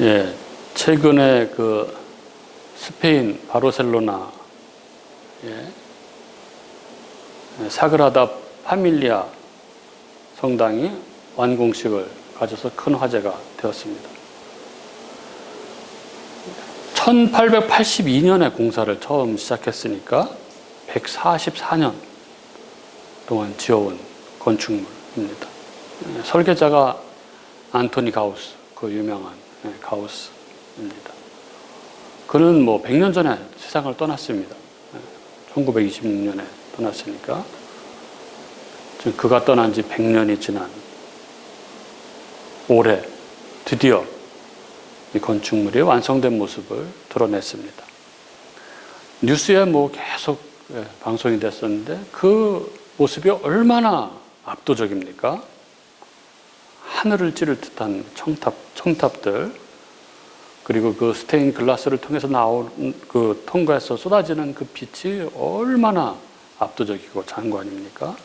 예, 최근에 그 스페인 바르셀로나 사그라다 파밀리아 성당이 완공식을 가져서 큰 화제가 되었습니다. 1882년에 공사를 처음 시작했으니까 144년 동안 지어온 건축물입니다. 설계자가 안토니 가우스, 그 유명한 가우스입니다. 그는 뭐 100년 전에 세상을 떠났습니다. 1926년에 떠났으니까 지금 그가 떠난 지 100년이 지난 올해 드디어 이 건축물이 완성된 모습을 드러냈습니다. 뉴스에 뭐 계속 방송이 됐었는데 그 모습이 얼마나 압도적입니까? 하늘을 찌를 듯한 청탑들, 그리고 그 스테인 글라스를 통해서 통과해서 쏟아지는 그 빛이 얼마나 압도적이고 장관입니까?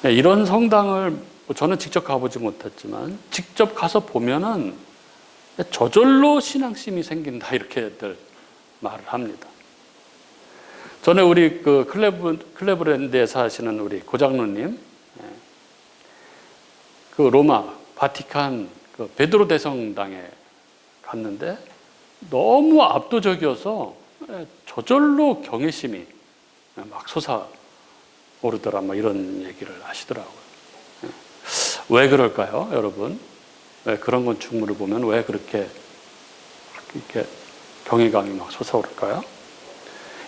이런 성당을 저는 직접 가보지 못했지만 직접 가서 보면은 저절로 신앙심이 생긴다, 이렇게들 말을 합니다. 전에 우리 그 클레브랜드에 사시는 우리 고장로님, 그 로마 바티칸 그 베드로 대성당에 갔는데 너무 압도적이어서 저절로 경외심이 막 솟아오르더라, 뭐 이런 얘기를 하시더라고요. 왜 그럴까요, 여러분? 왜 그런 건축물을 보면 왜 그렇게 이렇게 경외감이 막 솟아오를까요?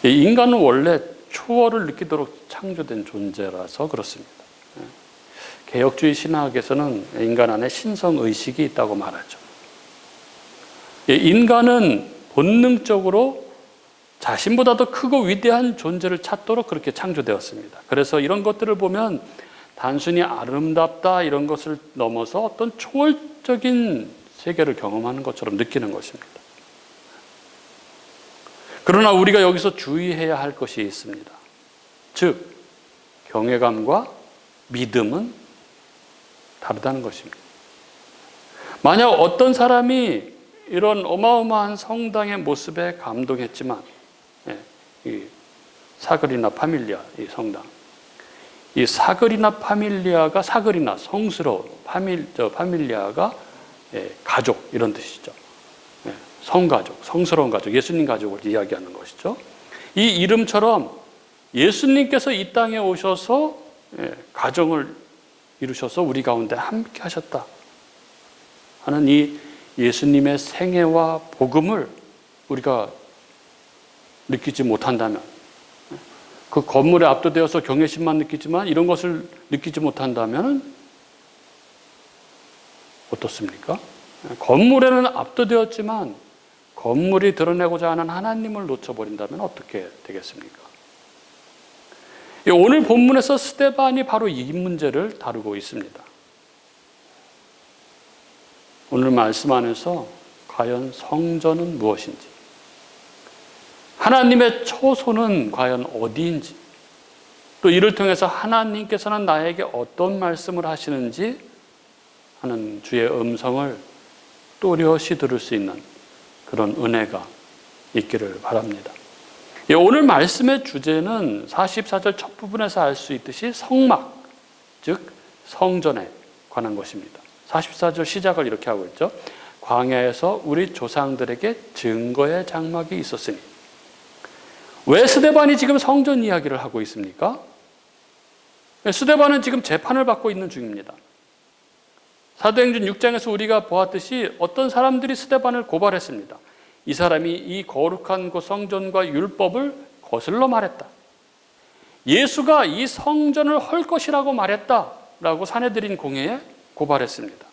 인간은 원래 초월을 느끼도록 창조된 존재라서 그렇습니다. 개혁주의 신학에서는 인간 안에 신성의식이 있다고 말하죠. 인간은 본능적으로 자신보다 더 크고 위대한 존재를 찾도록 그렇게 창조되었습니다. 그래서 이런 것들을 보면 단순히 아름답다 이런 것을 넘어서 어떤 초월적인 세계를 경험하는 것처럼 느끼는 것입니다. 그러나 우리가 여기서 주의해야 할 것이 있습니다. 즉, 경외감과 믿음은 다르다는 것입니다. 만약 어떤 사람이 이런 어마어마한 성당의 모습에 감동했지만, 이 사그리나 파밀리아, 이 성당, 이 사그리나 파밀리아가 사그리나 성스러운, 파밀리아가 가족 이런 뜻이죠. 성가족, 성스러운 가족, 예수님 가족을 이야기하는 것이죠. 이 이름처럼 예수님께서 이 땅에 오셔서 가정을 이루셔서 우리 가운데 함께 하셨다 하는 이 예수님의 생애와 복음을 우리가 느끼지 못한다면, 그 건물에 압도되어서 경외심만 느끼지만 이런 것을 느끼지 못한다면 어떻습니까? 건물에는 압도되었지만 건물이 드러내고자 하는 하나님을 놓쳐버린다면 어떻게 되겠습니까? 오늘 본문에서 스데반이 바로 이 문제를 다루고 있습니다. 오늘 말씀 안에서 과연 성전은 무엇인지, 하나님의 처소는 과연 어디인지, 또 이를 통해서 하나님께서는 나에게 어떤 말씀을 하시는지 하는 주의 음성을 또렷이 들을 수 있는 그런 은혜가 있기를 바랍니다. 오늘 말씀의 주제는 44절 첫 부분에서 알 수 있듯이 성막, 즉 성전에 관한 것입니다. 44절 시작을 이렇게 하고 있죠. 광야에서 우리 조상들에게 증거의 장막이 있었으니. 왜 스데반이 지금 성전 이야기를 하고 있습니까? 스데반은 지금 재판을 받고 있는 중입니다. 사도행전 6장에서 우리가 보았듯이 어떤 사람들이 스데반을 고발했습니다. 이 사람이 이 거룩한 그 성전과 율법을 거슬러 말했다. 예수가 이 성전을 헐 것이라고 말했다라고 사내들인 공회에 고발했습니다.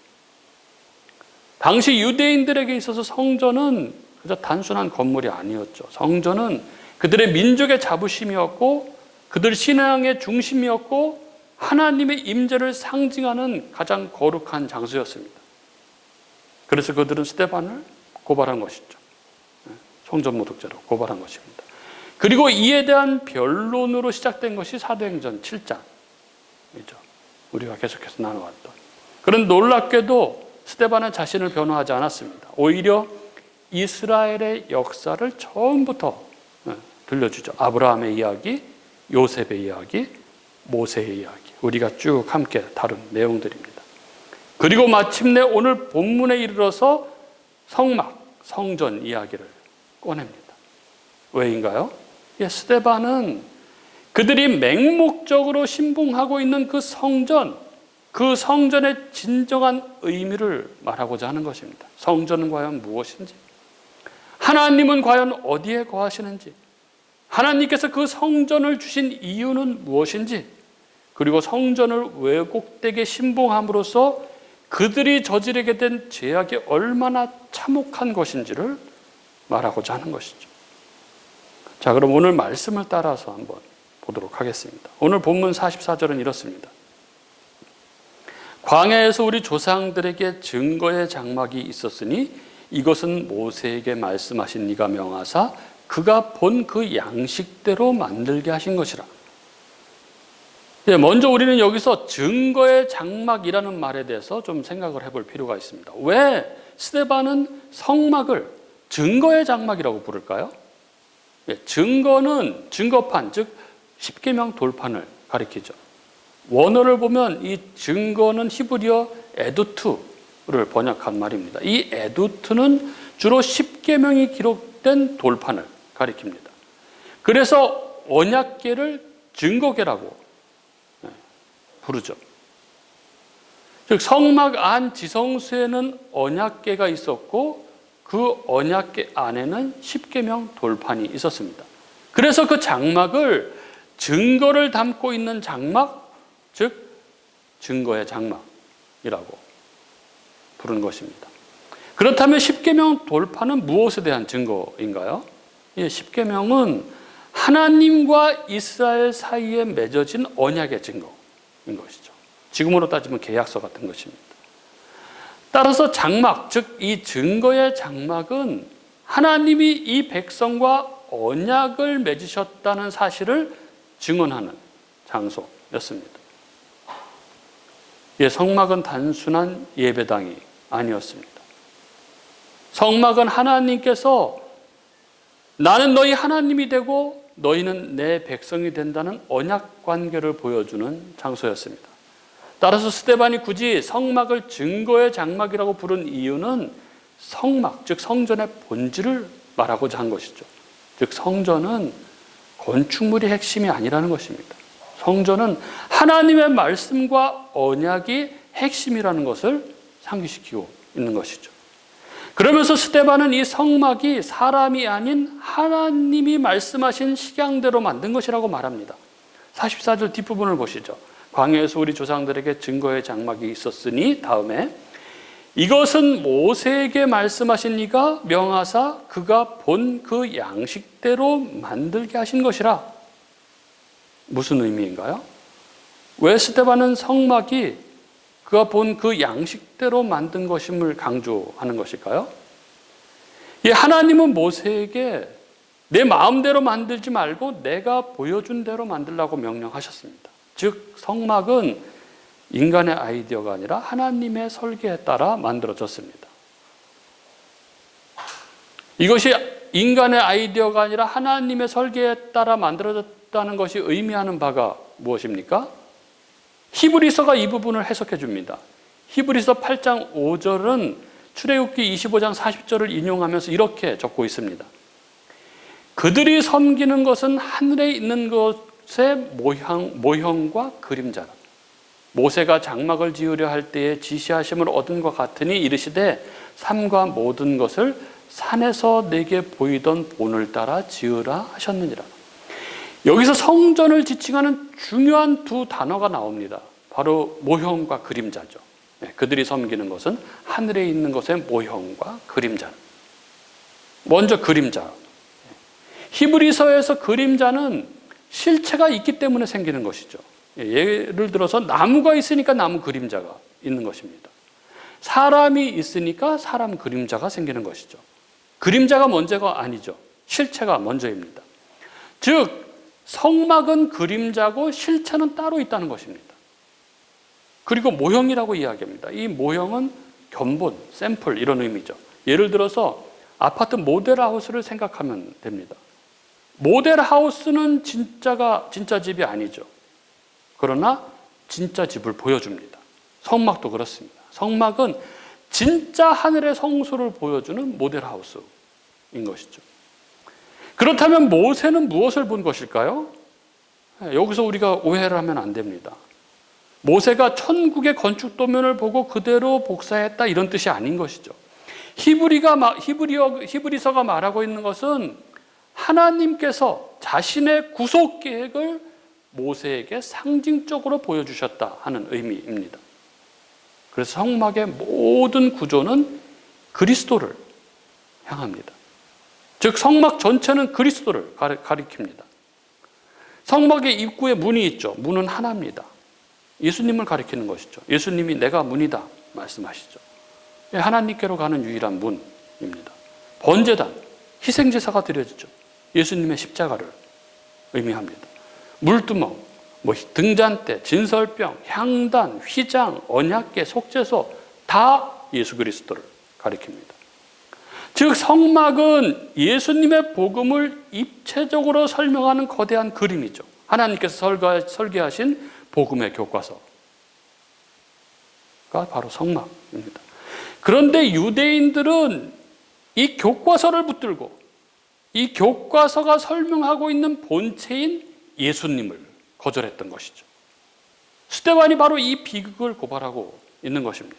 당시 유대인들에게 있어서 성전은 그저 단순한 건물이 아니었죠. 성전은 그들의 민족의 자부심이었고 그들 신앙의 중심이었고 하나님의 임재를 상징하는 가장 거룩한 장소였습니다. 그래서 그들은 스데반을 고발한 것이죠. 성전 모독죄로 고발한 것입니다. 그리고 이에 대한 변론으로 시작된 것이 사도행전 7장이죠. 우리가 계속해서 나눠왔던. 그런 놀랍게도 스데반은 자신을 변호하지 않았습니다. 오히려 이스라엘의 역사를 처음부터 들려주죠. 아브라함의 이야기, 요셉의 이야기, 모세의 이야기, 우리가 쭉 함께 다룬 내용들입니다. 그리고 마침내 오늘 본문에 이르러서 성막, 성전 이야기를 꺼냅니다. 왜인가요? 스데반은 그들이 맹목적으로 신봉하고 있는 그 성전, 그 성전의 진정한 의미를 말하고자 하는 것입니다. 성전은 과연 무엇인지, 하나님은 과연 어디에 거하시는지, 하나님께서 그 성전을 주신 이유는 무엇인지, 그리고 성전을 왜곡되게 신봉함으로써 그들이 저지르게 된 죄악이 얼마나 참혹한 것인지를 말하고자 하는 것이죠. 자, 그럼 오늘 말씀을 따라서 한번 보도록 하겠습니다. 오늘 본문 44절은 이렇습니다. 광야에서 우리 조상들에게 증거의 장막이 있었으니 이것은 모세에게 말씀하신 이가 명하사 그가 본 그 양식대로 만들게 하신 것이라. 먼저 우리는 여기서 증거의 장막이라는 말에 대해서 좀 생각을 해볼 필요가 있습니다. 왜 스데반은 성막을 증거의 장막이라고 부를까요? 증거는 증거판, 즉 십계명 돌판을 가리키죠. 원어를 보면 이 증거는 히브리어 에두트를 번역한 말입니다. 이 에두트는 주로 십계명이 기록된 돌판을 가리킵니다. 그래서 언약궤를 증거궤라고 부르죠. 즉 성막 안 지성소에는 언약궤가 있었고 그 언약궤 안에는 십계명 돌판이 있었습니다. 그래서 그 장막을 증거를 담고 있는 장막, 즉 증거의 장막이라고 부르는 것입니다. 그렇다면 십계명 돌판은 무엇에 대한 증거인가요? 십계명은 하나님과 이스라엘 사이에 맺어진 언약의 증거인 것이죠. 지금으로 따지면 계약서 같은 것입니다. 따라서 장막, 즉 이 증거의 장막은 하나님이 이 백성과 언약을 맺으셨다는 사실을 증언하는 장소였습니다. 성막은 단순한 예배당이 아니었습니다. 성막은 하나님께서 나는 너희 하나님이 되고 너희는 내 백성이 된다는 언약 관계를 보여주는 장소였습니다. 따라서 스데반이 굳이 성막을 증거의 장막이라고 부른 이유는 성막, 즉 성전의 본질을 말하고자 한 것이죠. 즉 성전은 건축물이 핵심이 아니라는 것입니다. 성전은 하나님의 말씀과 언약이 핵심이라는 것을 상기시키고 있는 것이죠. 그러면서 스데반은 이 성막이 사람이 아닌 하나님이 말씀하신 식양대로 만든 것이라고 말합니다. 44절 뒷부분을 보시죠. 광야에서 우리 조상들에게 증거의 장막이 있었으니 다음에 이것은 모세에게 말씀하신 이가 명하사 그가 본 그 양식대로 만들게 하신 것이라. 무슨 의미인가요? 왜 스데반은 성막이 그가 본 그 양식대로 만든 것임을 강조하는 것일까요? 하나님은 모세에게 내 마음대로 만들지 말고 내가 보여준 대로 만들라고 명령하셨습니다. 즉 성막은 인간의 아이디어가 아니라 하나님의 설계에 따라 만들어졌습니다. 이것이 인간의 아이디어가 아니라 하나님의 설계에 따라 만들어졌다는 것이 의미하는 바가 무엇입니까? 히브리서가 이 부분을 해석해 줍니다. 히브리서 8장 5절은 출애굽기 25장 40절을 인용하면서 이렇게 적고 있습니다. 그들이 섬기는 것은 하늘에 있는 것의 모형과 그림자라. 모세가 장막을 지으려 할 때에 지시하심을 얻은 것 같으니 이르시되 삼가 모든 것을 산에서 내게 보이던 본을 따라 지으라 하셨느니라. 여기서 성전을 지칭하는 중요한 두 단어가 나옵니다. 바로 모형과 그림자죠. 그들이 섬기는 것은 하늘에 있는 것의 모형과 그림자. 먼저 그림자. 히브리서에서 그림자는 실체가 있기 때문에 생기는 것이죠. 예를 들어서 나무가 있으니까 나무 그림자가 있는 것입니다. 사람이 있으니까 사람 그림자가 생기는 것이죠. 그림자가 먼저가 아니죠. 실체가 먼저입니다. 즉 성막은 그림자고 실체는 따로 있다는 것입니다. 그리고 모형이라고 이야기합니다. 이 모형은 견본, 샘플 이런 의미죠. 예를 들어서 아파트 모델하우스를 생각하면 됩니다. 모델하우스는 진짜 집이 아니죠. 그러나 진짜 집을 보여줍니다. 성막도 그렇습니다. 성막은 진짜 하늘의 성소를 보여주는 모델하우스인 것이죠. 그렇다면 모세는 무엇을 본 것일까요? 여기서 우리가 오해를 하면 안 됩니다. 모세가 천국의 건축 도면을 보고 그대로 복사했다 이런 뜻이 아닌 것이죠. 히브리서가 말하고 있는 것은 하나님께서 자신의 구속 계획을 모세에게 상징적으로 보여주셨다 하는 의미입니다. 그래서 성막의 모든 구조는 그리스도를 향합니다. 즉 성막 전체는 그리스도를 가리킵니다. 성막의 입구에 문이 있죠. 문은 하나입니다. 예수님을 가리키는 것이죠. 예수님이 내가 문이다 말씀하시죠. 하나님께로 가는 유일한 문입니다. 번제단, 희생제사가 드려지죠. 예수님의 십자가를 의미합니다. 물두멍, 등잔대, 진설병, 향단, 휘장, 언약궤, 속죄소 다 예수 그리스도를 가리킵니다. 즉 성막은 예수님의 복음을 입체적으로 설명하는 거대한 그림이죠. 하나님께서 설계하신 복음의 교과서가 바로 성막입니다. 그런데 유대인들은 이 교과서를 붙들고 이 교과서가 설명하고 있는 본체인 예수님을 거절했던 것이죠. 스데반이 바로 이 비극을 고발하고 있는 것입니다.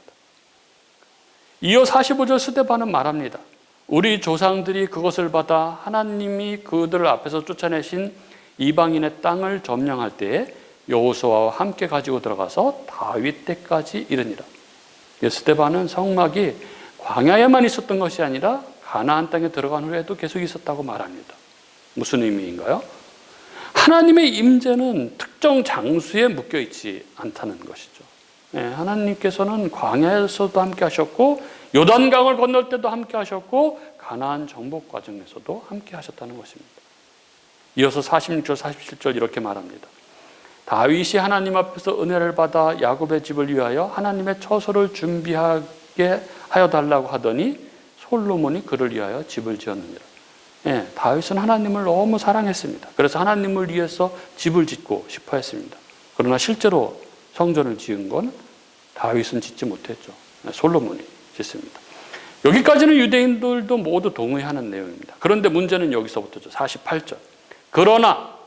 이어 45절 스데반은 말합니다. 우리 조상들이 그것을 받아 하나님이 그들 앞에서 쫓아내신 이방인의 땅을 점령할 때에 여호수아와 함께 가지고 들어가서 다윗 때까지 이르니라. 스데반은 성막이 광야에만 있었던 것이 아니라 가나안 땅에 들어간 후에도 계속 있었다고 말합니다. 무슨 의미인가요? 하나님의 임재는 특정 장수에 묶여 있지 않다는 것이죠. 하나님께서는 광야에서도 함께 하셨고 요단강을 건널 때도 함께 하셨고 가나안 정복 과정에서도 함께 하셨다는 것입니다. 이어서 46절, 47절 이렇게 말합니다. 다윗이 하나님 앞에서 은혜를 받아 야곱의 집을 위하여 하나님의 처소를 준비하게 하여 달라고 하더니 솔로몬이 그를 위하여 집을 지었느니라. 다윗은 하나님을 너무 사랑했습니다. 그래서 하나님을 위해서 집을 짓고 싶어 했습니다. 그러나 실제로 성전을 지은 건 다윗은 짓지 못했죠. 솔로몬이 짓습니다. 여기까지는 유대인들도 모두 동의하는 내용입니다. 그런데 문제는 여기서부터죠. 48절. 그러나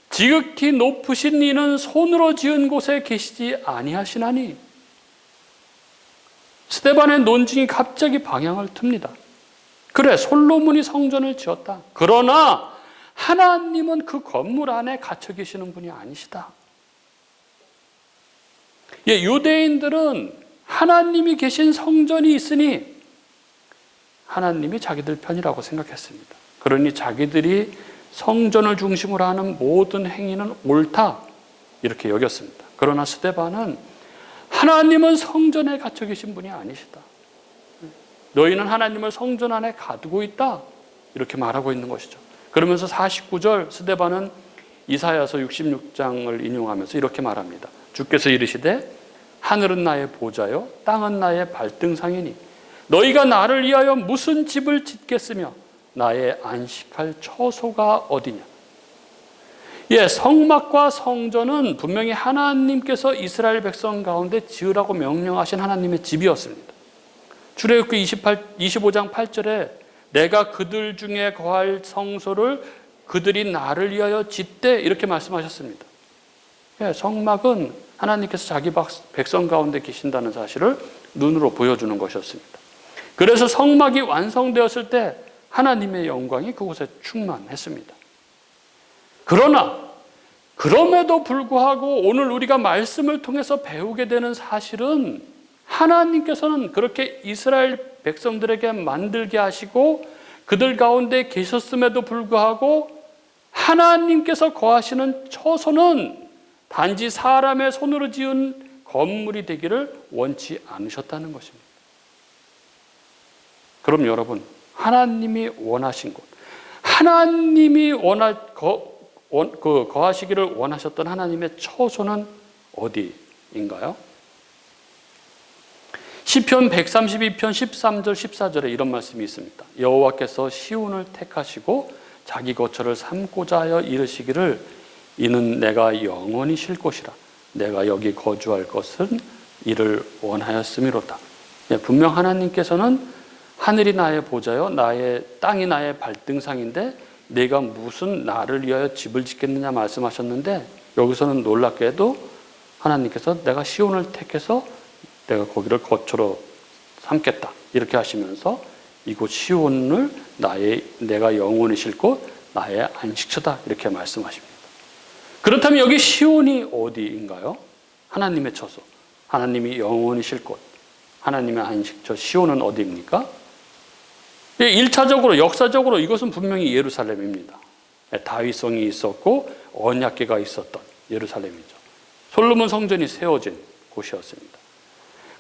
지극히 높으신 이는 손으로 지은 곳에 계시지 아니하시나니. 스데반의 논증이 갑자기 방향을 틉니다. 그래, 솔로몬이 성전을 지었다. 그러나 하나님은 그 건물 안에 갇혀 계시는 분이 아니시다. 유대인들은 하나님이 계신 성전이 있으니 하나님이 자기들 편이라고 생각했습니다. 그러니 자기들이 성전을 중심으로 하는 모든 행위는 옳다 이렇게 여겼습니다. 그러나 스데반은 하나님은 성전에 갇혀 계신 분이 아니시다. 너희는 하나님을 성전 안에 가두고 있다 이렇게 말하고 있는 것이죠. 그러면서 49절 스데반은 이사야서 66장을 인용하면서 이렇게 말합니다. 주께서 이르시되 하늘은 나의 보좌요 땅은 나의 발등상이니 너희가 나를 위하여 무슨 집을 짓겠으며 나의 안식할 처소가 어디냐. 성막과 성전은 분명히 하나님께서 이스라엘 백성 가운데 지으라고 명령하신 하나님의 집이었습니다. 출애굽기 25장 8절에 내가 그들 중에 거할 성소를 그들이 나를 위하여 짓되 이렇게 말씀하셨습니다. 성막은 하나님께서 자기 백성 가운데 계신다는 사실을 눈으로 보여주는 것이었습니다. 그래서 성막이 완성되었을 때 하나님의 영광이 그곳에 충만했습니다. 그러나 그럼에도 불구하고 오늘 우리가 말씀을 통해서 배우게 되는 사실은 하나님께서는 그렇게 이스라엘 백성들에게 만들게 하시고 그들 가운데 계셨음에도 불구하고 하나님께서 거하시는 처소는 단지 사람의 손으로 지은 건물이 되기를 원치 않으셨다는 것입니다. 그럼 여러분, 하나님이 원하신 곳, 하나님이 거하시기를 원하셨던 하나님의 처소는 어디인가요? 시편 132편 13절 14절에 이런 말씀이 있습니다. 여호와께서 시온을 택하시고 자기 거처를 삼고자 하여 이르시기를 이는 내가 영원히 쉴 곳이라 내가 여기 거주할 것은 이를 원하였음이로다. 분명 하나님께서는 하늘이 나의 보좌요 나의 땅이 나의 발등상인데 내가 무슨 나를 위하여 집을 짓겠느냐 말씀하셨는데, 여기서는 놀랍게도 하나님께서 내가 시온을 택해서 내가 거기를 거처로 삼겠다 이렇게 하시면서 이곳 시온을 내가 영원히 쉴 곳 나의 안식처다 이렇게 말씀하십니다. 그렇다면 여기 시온이 어디인가요? 하나님의 처소, 하나님이 영원히 쉴 곳, 하나님의 안식처 시온은 어디입니까? 1차적으로 역사적으로 이것은 분명히 예루살렘입니다. 다윗성이 있었고 언약궤가 있었던 예루살렘이죠. 솔로몬 성전이 세워진 곳이었습니다.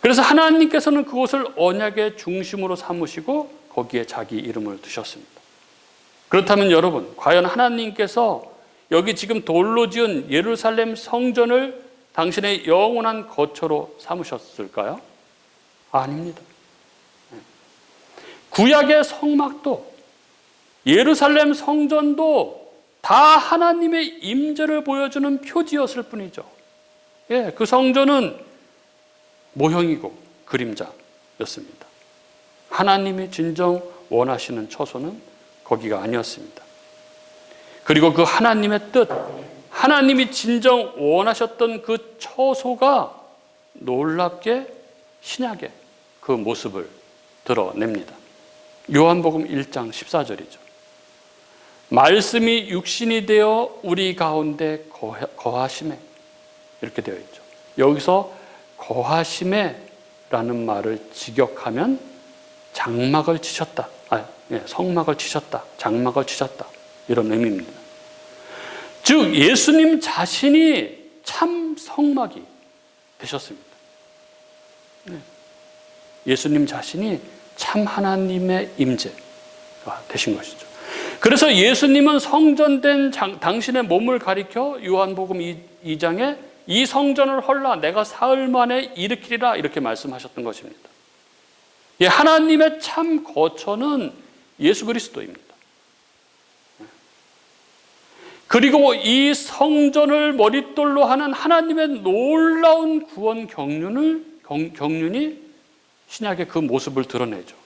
그래서 하나님께서는 그곳을 언약의 중심으로 삼으시고 거기에 자기 이름을 두셨습니다. 그렇다면 여러분, 과연 하나님께서 여기 지금 돌로 지은 예루살렘 성전을 당신의 영원한 거처로 삼으셨을까요? 아닙니다. 구약의 성막도 예루살렘 성전도 다 하나님의 임재를 보여주는 표지였을 뿐이죠. 그 성전은 모형이고 그림자였습니다. 하나님이 진정 원하시는 처소는 거기가 아니었습니다. 그리고 그 하나님의 뜻, 하나님이 진정 원하셨던 그 처소가 놀랍게 신약의 그 모습을 드러냅니다. 요한복음 1장 14절이죠. 말씀이 육신이 되어 우리 가운데 거하심에, 이렇게 되어 있죠. 여기서 거하심에 라는 말을 직역하면 장막을 치셨다, 성막을 치셨다, 장막을 치셨다 이런 의미입니다. 즉 예수님 자신이 참 성막이 되셨습니다. 예수님 자신이 참 하나님의 임재가 되신 것이죠. 그래서 예수님은 성전된 당신의 몸을 가리켜 요한복음 2장에 이 성전을 헐라 내가 사흘 만에 일으키리라 이렇게 말씀하셨던 것입니다. 하나님의 참 거처는 예수 그리스도입니다. 그리고 이 성전을 머릿돌로 하는 하나님의 놀라운 구원 경륜이 신약의 그 모습을 드러내죠.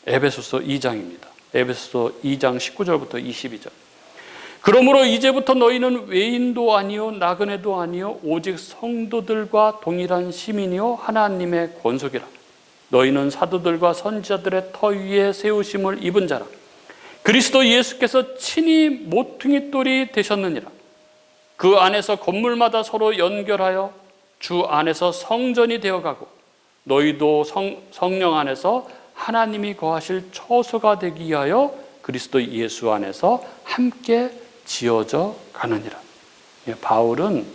에베소서 2장입니다. 에베소서 2장 19절부터 22절. 그러므로 이제부터 너희는 외인도 아니요 나그네도 아니요 오직 성도들과 동일한 시민이요 하나님의 권속이라. 너희는 사도들과 선지자들의 터 위에 세우심을 입은 자라. 그리스도 예수께서 친히 모퉁이 돌이 되셨느니라. 그 안에서 건물마다 서로 연결하여 주 안에서 성전이 되어가고 너희도 성령 안에서 하나님이 거하실 처소가 되기 위하여 그리스도 예수 안에서 함께 지어져 가느니라. 바울은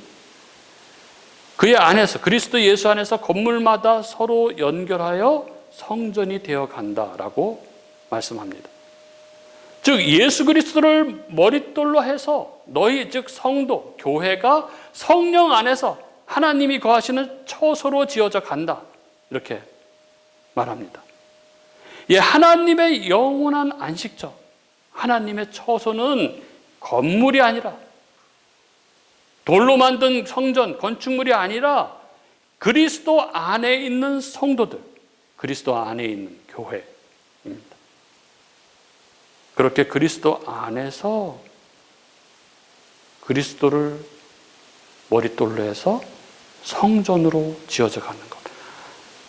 그의 안에서 그리스도 예수 안에서 건물마다 서로 연결하여 성전이 되어 간다라고 말씀합니다. 즉 예수 그리스도를 머릿돌로 해서 너희 즉 성도, 교회가 성령 안에서 하나님이 거하시는 처소로 지어져 간다 이렇게 말합니다. 하나님의 영원한 안식처, 하나님의 처소는 건물이 아니라 돌로 만든 성전, 건축물이 아니라 그리스도 안에 있는 성도들, 그리스도 안에 있는 교회입니다. 그렇게 그리스도 안에서 그리스도를 머릿돌로 해서 성전으로 지어져 가는 것.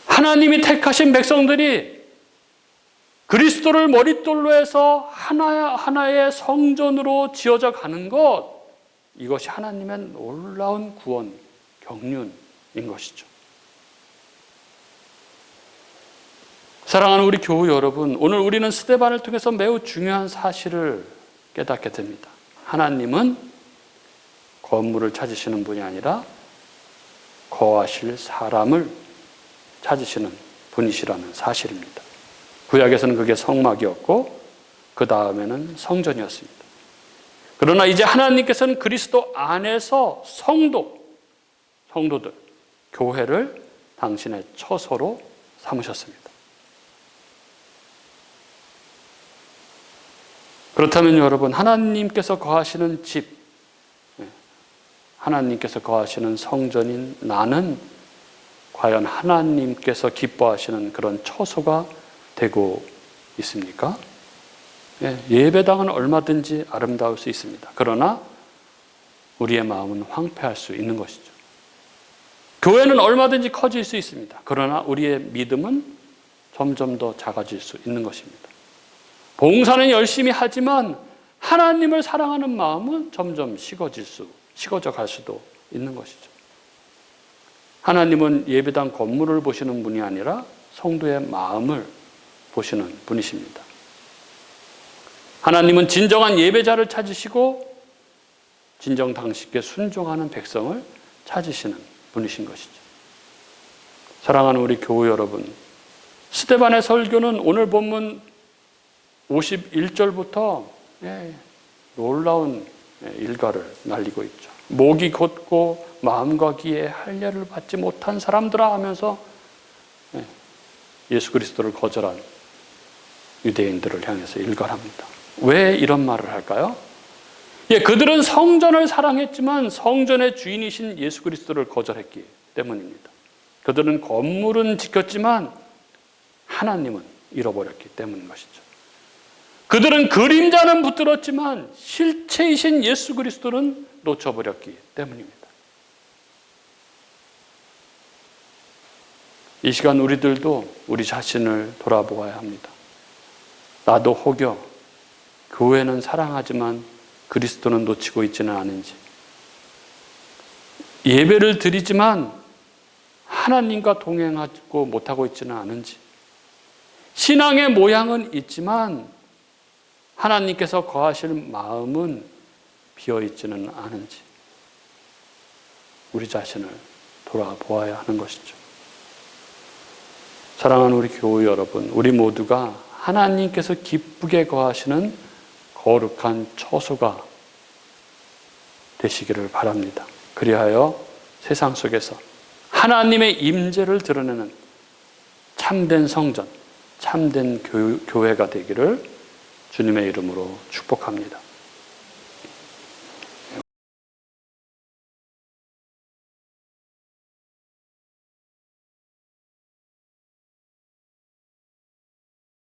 하나님이 택하신 백성들이 그리스도를 머릿돌로 해서 하나의 성전으로 지어져 가는 것, 이것이 하나님의 놀라운 구원 경륜인 것이죠. 사랑하는 우리 교우 여러분, 오늘 우리는 스데반을 통해서 매우 중요한 사실을 깨닫게 됩니다. 하나님은 건물을 찾으시는 분이 아니라 거하실 사람을 찾으시는 분이시라는 사실입니다. 구약에서는 그게 성막이었고 그 다음에는 성전이었습니다. 그러나 이제 하나님께서는 그리스도 안에서 성도들, 교회를 당신의 처소로 삼으셨습니다. 그렇다면 여러분, 하나님께서 거하시는 집, 하나님께서 거하시는 성전인 나는 과연 하나님께서 기뻐하시는 그런 처소가 되고 있습니까? 예배당은 얼마든지 아름다울 수 있습니다. 그러나 우리의 마음은 황폐할 수 있는 것이죠. 교회는 얼마든지 커질 수 있습니다. 그러나 우리의 믿음은 점점 더 작아질 수 있는 것입니다. 봉사는 열심히 하지만 하나님을 사랑하는 마음은 점점 식어져 갈 수도 있는 것이죠. 하나님은 예배당 건물을 보시는 분이 아니라 성도의 마음을 보시는 분이십니다. 하나님은 진정한 예배자를 찾으시고 진정 당신께 순종하는 백성을 찾으시는 분이신 것이죠. 사랑하는 우리 교우 여러분, 스데반의 설교는 오늘 본문 51절부터 놀라운 일가를 날리고 있죠. 목이 곧고 마음과 귀에 할례를 받지 못한 사람들아 하면서 예수 그리스도를 거절한 유대인들을 향해서 일갈합니다. 왜 이런 말을 할까요? 그들은 성전을 사랑했지만 성전의 주인이신 예수 그리스도를 거절했기 때문입니다. 그들은 건물은 지켰지만 하나님은 잃어버렸기 때문인 것이죠. 그들은 그림자는 붙들었지만 실체이신 예수 그리스도는 놓쳐버렸기 때문입니다. 이 시간 우리들도 우리 자신을 돌아보아야 합니다. 나도 혹여 교회는 사랑하지만 그리스도는 놓치고 있지는 않은지, 예배를 드리지만 하나님과 동행하고 못하고 있지는 않은지, 신앙의 모양은 있지만 하나님께서 거하실 마음은 비어있지는 않은지 우리 자신을 돌아보아야 하는 것이죠. 사랑하는 우리 교우 여러분, 우리 모두가 하나님께서 기쁘게 거하시는 거룩한 처소가 되시기를 바랍니다. 그리하여 세상 속에서 하나님의 임재를 드러내는 참된 성전, 참된 교회가 되기를 주님의 이름으로 축복합니다.